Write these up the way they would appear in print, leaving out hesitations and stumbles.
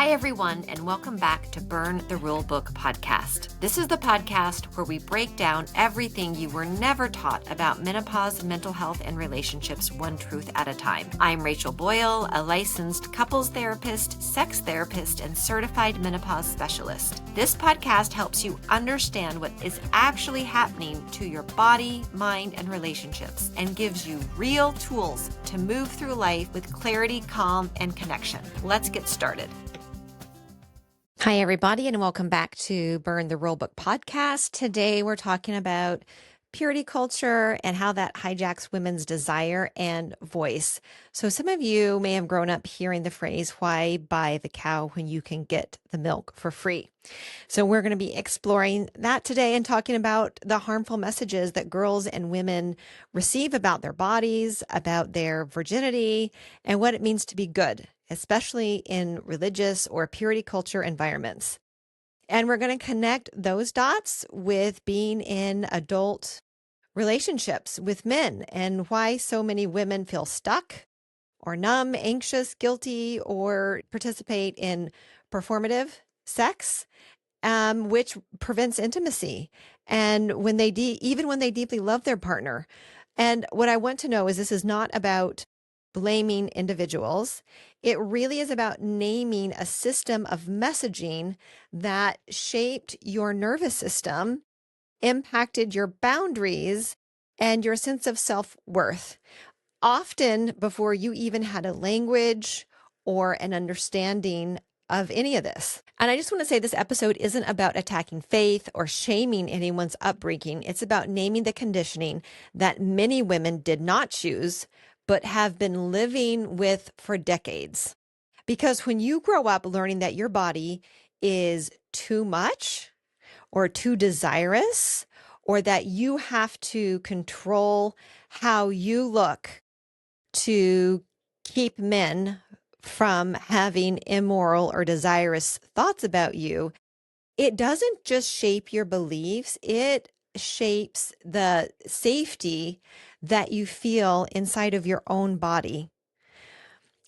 Hi, everyone, and welcome back to Burn the Rulebook podcast. This is the podcast where we break down everything you were never taught about menopause, mental health, and relationships one truth at a time. I'm Rachel Boyle, a licensed couples therapist, sex therapist, and certified menopause specialist. This podcast helps you understand what is actually happening to your body, mind, and relationships, and gives you real tools to move through life with clarity, calm, and connection. Let's get started. Hi, everybody, and welcome back to Burn the Rulebook podcast. Today, we're talking about purity culture and how that hijacks women's desire and voice. So some of you may have grown up hearing the phrase, why buy the cow when you can get the milk for free? So we're going to be exploring that today and talking about the harmful messages that girls and women receive about their bodies, about their virginity, and what it means to be good, especially in religious or purity culture environments. And we're going to connect those dots with being in adult relationships with men and why so many women feel stuck or numb, anxious, guilty, or participate in performative sex, which prevents intimacy. And when they even when they deeply love their partner. And what I want to know is this is not about blaming individuals. It really is about naming a system of messaging that shaped your nervous system, impacted your boundaries, and your sense of self-worth, often before you even had a language or an understanding of any of this. And I just want to say this episode isn't about attacking faith or shaming anyone's upbringing. It's about naming the conditioning that many women did not choose, but have been living with for decades. Because when you grow up learning that your body is too much or too desirous, or that you have to control how you look to keep men from having immoral or desirous thoughts about you, it doesn't just shape your beliefs, it shapes the safety that you feel inside of your own body.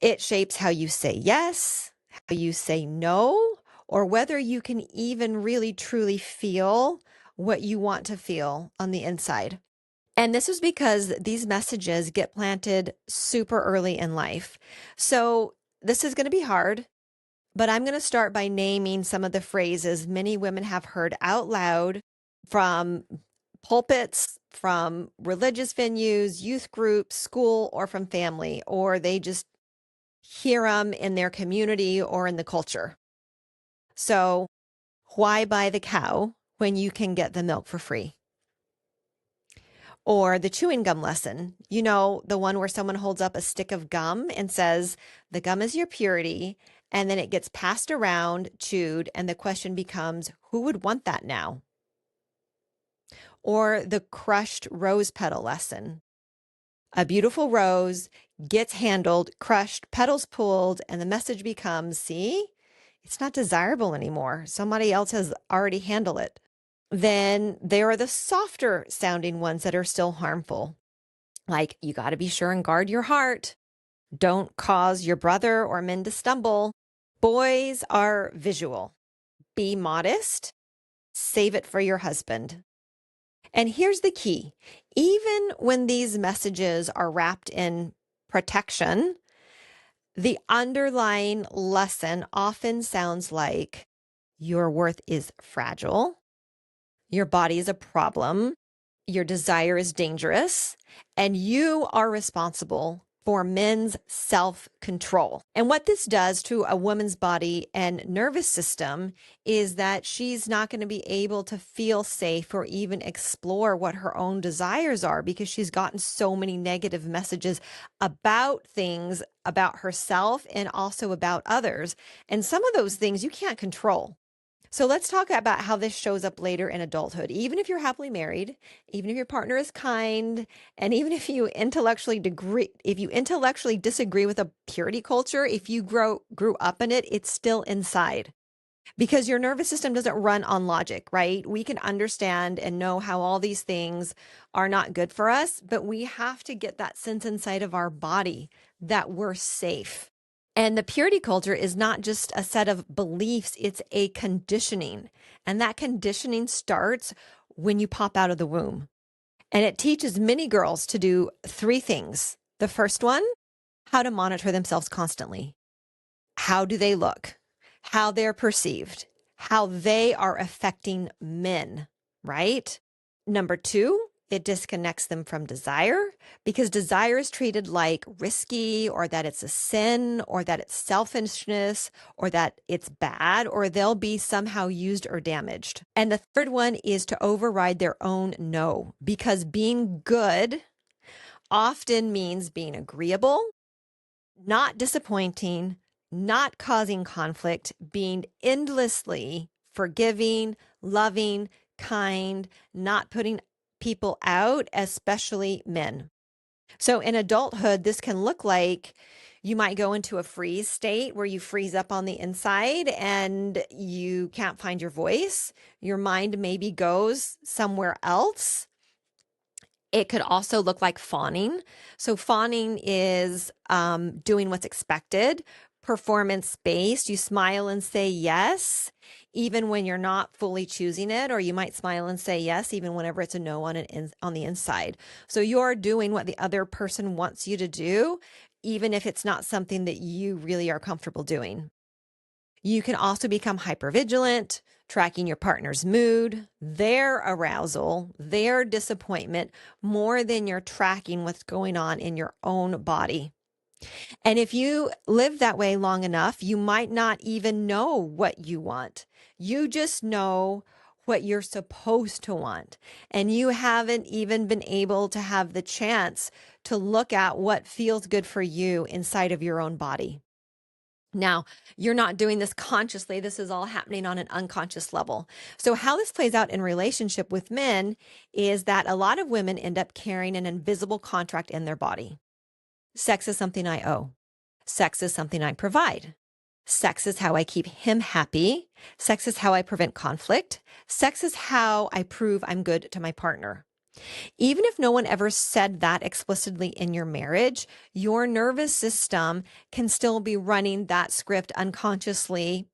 It shapes how you say yes, how you say no, or whether you can even really truly feel what you want to feel on the inside. And this is because these messages get planted super early in life. So this is going to be hard, but I'm going to start by naming some of the phrases many women have heard out loud from pulpits, from religious venues, youth groups, school, or from family, or they just hear them in their community or in the culture. So why buy the cow when you can get the milk for free? Or the chewing gum lesson, you know, the one where someone holds up a stick of gum and says, the gum is your purity, and then it gets passed around, chewed, and the question becomes, who would want that now? Or the crushed rose petal lesson. A beautiful rose gets handled, crushed, petals pulled, and the message becomes, see, it's not desirable anymore. Somebody else has already handled it. Then there are the softer sounding ones that are still harmful. Like, you got to be sure and guard your heart. Don't cause your brother or men to stumble. Boys are visual. Be modest. Save it for your husband. And here's the key. Even when these messages are wrapped in protection, the underlying lesson often sounds like your worth is fragile, your body is a problem, your desire is dangerous, and you are responsible for men's self-control. And what this does to a woman's body and nervous system is that she's not going to be able to feel safe or even explore what her own desires are because she's gotten so many negative messages about things about herself and also about others. And some of those things you can't control. So let's talk about how this shows up later in adulthood. Even if you're happily married, even if your partner is kind, and even if you intellectually disagree with a purity culture, if you grew up in it, it's still inside. Because your nervous system doesn't run on logic, right? We can understand and know how all these things are not good for us, but we have to get that sense inside of our body that we're safe. And the purity culture is not just a set of beliefs, it's a conditioning. And that conditioning starts when you pop out of the womb. And it teaches many girls to do three things. The first one, how to monitor themselves constantly. How do they look? How they're perceived? How they are affecting men, right? Number two, it disconnects them from desire because desire is treated like risky or that it's a sin or that it's selfishness or that it's bad or they'll be somehow used or damaged. And the third one is to override their own no because being good often means being agreeable, not disappointing, not causing conflict, being endlessly forgiving, loving, kind, not putting people out, especially men. So in adulthood, this can look like you might go into a freeze state where you freeze up on the inside and you can't find your voice. Your mind maybe goes somewhere else. It could also look like fawning. So fawning is doing what's expected, performance-based. You smile and say yes, even when you're not fully choosing it, or you might smile and say yes, even whenever it's a no on the inside. So you're doing what the other person wants you to do, even if it's not something that you really are comfortable doing. You can also become hypervigilant, tracking your partner's mood, their arousal, their disappointment, more than you're tracking what's going on in your own body. And if you live that way long enough, you might not even know what you want. You just know what you're supposed to want. And you haven't even been able to have the chance to look at what feels good for you inside of your own body. Now, you're not doing this consciously. This is all happening on an unconscious level. So how this plays out in relationship with men is that a lot of women end up carrying an invisible contract in their body. Sex is something I owe. Sex is something I provide. Sex is how I keep him happy. Sex is how I prevent conflict. Sex is how I prove I'm good to my partner. Even if no one ever said that explicitly in your marriage, your nervous system can still be running that script unconsciously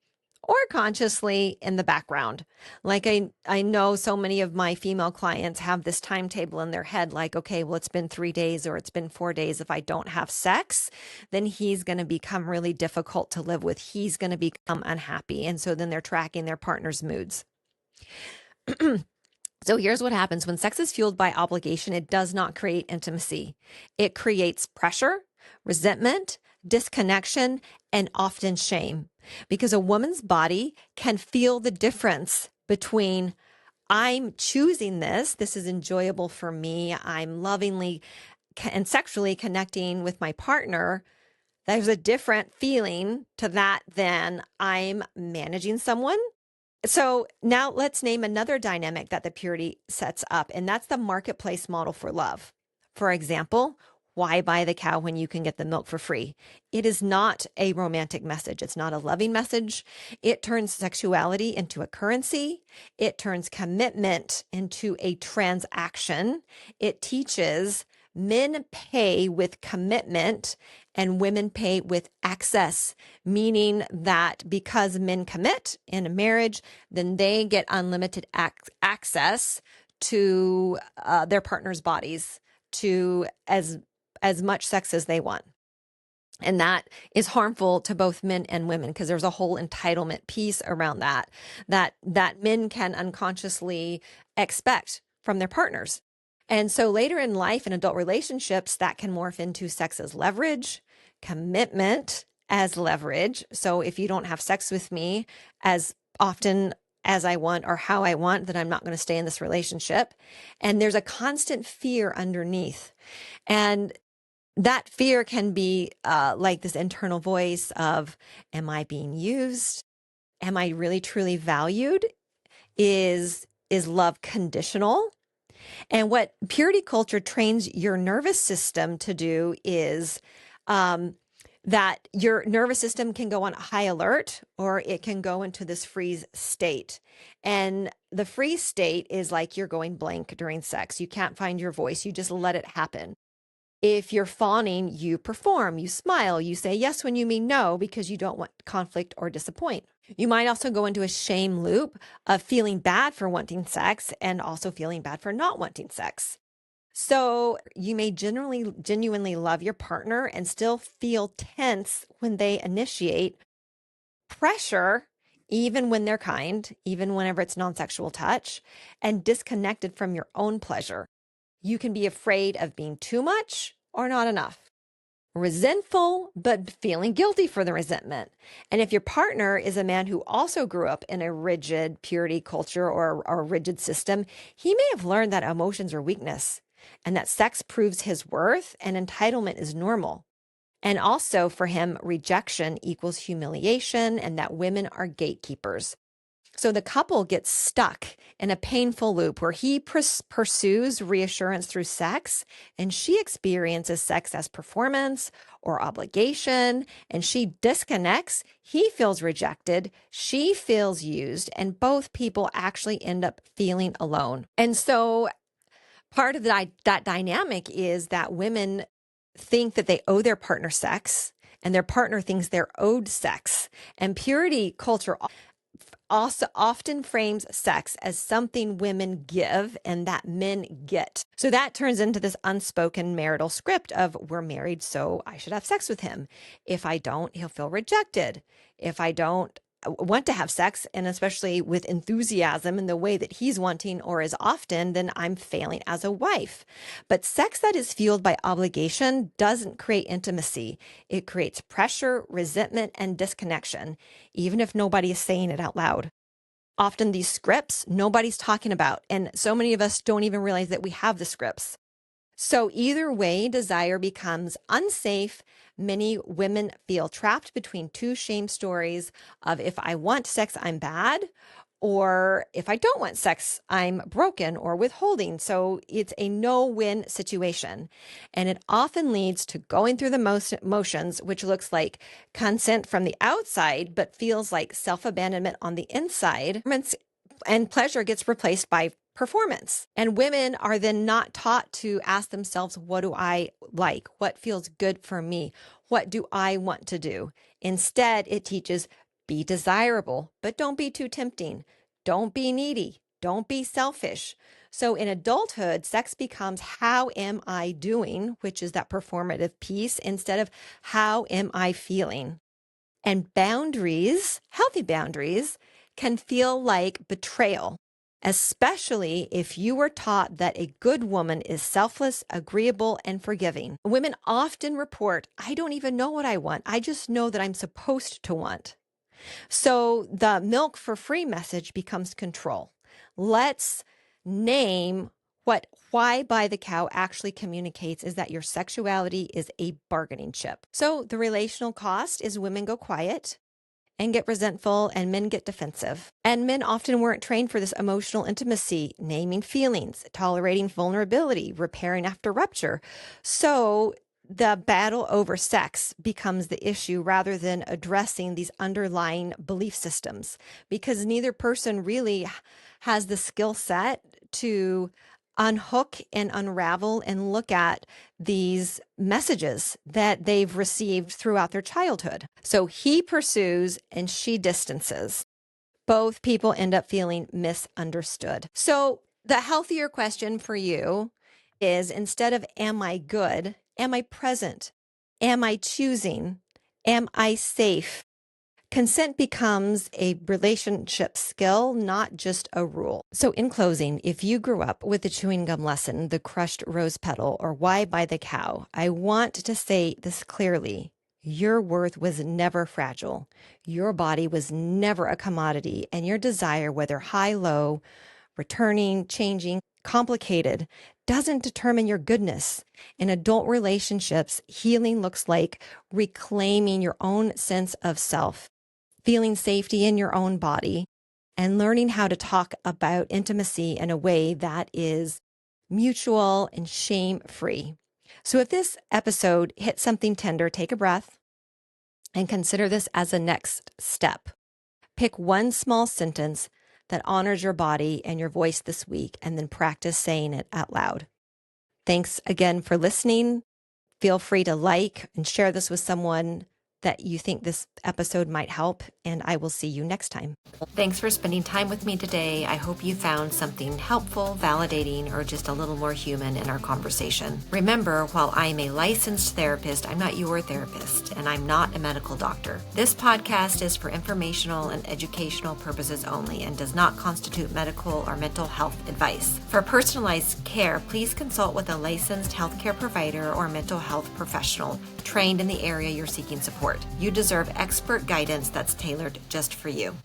or consciously in the background. Like I know so many of my female clients have this timetable in their head, like, okay, well, it's been 3 days or it's been 4 days. If I don't have sex, then he's going to become really difficult to live with. He's going to become unhappy. And so then they're tracking their partner's moods. So here's what happens when sex is fueled by obligation. It does not create intimacy. It creates pressure, resentment, disconnection, and often shame because a woman's body can feel the difference between I'm choosing this is enjoyable for me, I'm lovingly and sexually connecting with my partner. There's a different feeling to that than I'm managing someone. So now let's name another dynamic that the purity sets up, and that's the marketplace model for love. For example, why buy the cow when you can get the milk for free? It is not a romantic message. It's not a loving message. It turns sexuality into a currency. It turns commitment into a transaction. It teaches men pay with commitment and women pay with access, meaning that because men commit in a marriage, then they get unlimited access to their partner's bodies, to as much sex as they want. And that is harmful to both men and women because there's a whole entitlement piece around that men can unconsciously expect from their partners. And so later in life in adult relationships, that can morph into sex as leverage, commitment as leverage. So if you don't have sex with me as often as I want or how I want, then I'm not going to stay in this relationship. And there's a constant fear underneath. And that fear can be like this internal voice of, am I being used? Am I really truly valued? Is love conditional? And what purity culture trains your nervous system to do is that your nervous system can go on high alert or it can go into this freeze state. And the freeze state is like you're going blank during sex. You can't find your voice. You just let it happen. If you're fawning, you perform, you smile, you say yes when you mean no because you don't want conflict or disappoint. You might also go into a shame loop of feeling bad for wanting sex and also feeling bad for not wanting sex. So you may genuinely love your partner and still feel tense when they initiate pressure, even when they're kind, even whenever it's non-sexual touch, and disconnected from your own pleasure. You can be afraid of being too much or not enough. Resentful, but feeling guilty for the resentment. And if your partner is a man who also grew up in a rigid purity culture or a rigid system, he may have learned that emotions are weakness and that sex proves his worth and entitlement is normal. And also for him, rejection equals humiliation and that women are gatekeepers. So the couple gets stuck in a painful loop where he pursues reassurance through sex and she experiences sex as performance or obligation and she disconnects. He feels rejected. She feels used and both people actually end up feeling alone. And so part of that dynamic is that women think that they owe their partner sex and their partner thinks they're owed sex. And purity culture also often frames sex as something women give and that men get. So that turns into this unspoken marital script of we're married, so I should have sex with him. If I don't, he'll feel rejected. If I don't want to have sex, and especially with enthusiasm in the way that he's wanting or as often, then I'm failing as a wife. But sex that is fueled by obligation doesn't create intimacy. It creates pressure, resentment, and disconnection, even if nobody is saying it out loud. Often these scripts nobody's talking about, and so many of us don't even realize that we have the scripts. So either way, desire becomes unsafe. Many women feel trapped between two shame stories of if I want sex, I'm bad, or if I don't want sex, I'm broken or withholding. So it's a no-win situation. And it often leads to going through the motions, which looks like consent from the outside, but feels like self-abandonment on the inside. And pleasure gets replaced by performance. And women are then not taught to ask themselves, what do I like? What feels good for me? What do I want to do? Instead, it teaches be desirable, but don't be too tempting. Don't be needy. Don't be selfish. So in adulthood, sex becomes how am I doing, which is that performative piece, instead of how am I feeling? And boundaries, healthy boundaries, can feel like betrayal, especially if you were taught that a good woman is selfless, agreeable, and forgiving. Women often report, I don't even know what I want. I just know that I'm supposed to want. So the milk for free message becomes control. Let's name what why buy the cow actually communicates is that your sexuality is a bargaining chip. So the relational cost is women go quiet and get resentful and men get defensive. And men often weren't trained for this emotional intimacy, naming feelings, tolerating vulnerability, repairing after rupture. So the battle over sex becomes the issue rather than addressing these underlying belief systems because neither person really has the skill set to unhook and unravel and look at these messages that they've received throughout their childhood. So he pursues and she distances. Both people end up feeling misunderstood. So the healthier question for you is instead of am I good, am I present? Am I choosing? Am I safe? Consent becomes a relationship skill, not just a rule. So in closing, if you grew up with the chewing gum lesson, the crushed rose petal, or why buy the cow, I want to say this clearly. Your worth was never fragile. Your body was never a commodity, and your desire, whether high, low, returning, changing, complicated, doesn't determine your goodness. In adult relationships, healing looks like reclaiming your own sense of self, feeling safety in your own body, and learning how to talk about intimacy in a way that is mutual and shame-free. So if this episode hit something tender, take a breath and consider this as a next step. Pick one small sentence that honors your body and your voice this week, and then practice saying it out loud. Thanks again for listening. Feel free to like and share this with someone that you think this episode might help, and I will see you next time. Thanks for spending time with me today. I hope you found something helpful, validating, or just a little more human in our conversation. Remember, while I'm a licensed therapist, I'm not your therapist, and I'm not a medical doctor. This podcast is for informational and educational purposes only and does not constitute medical or mental health advice. For personalized care, please consult with a licensed healthcare provider or mental health professional trained in the area you're seeking support. You deserve expert guidance that's tailored just for you.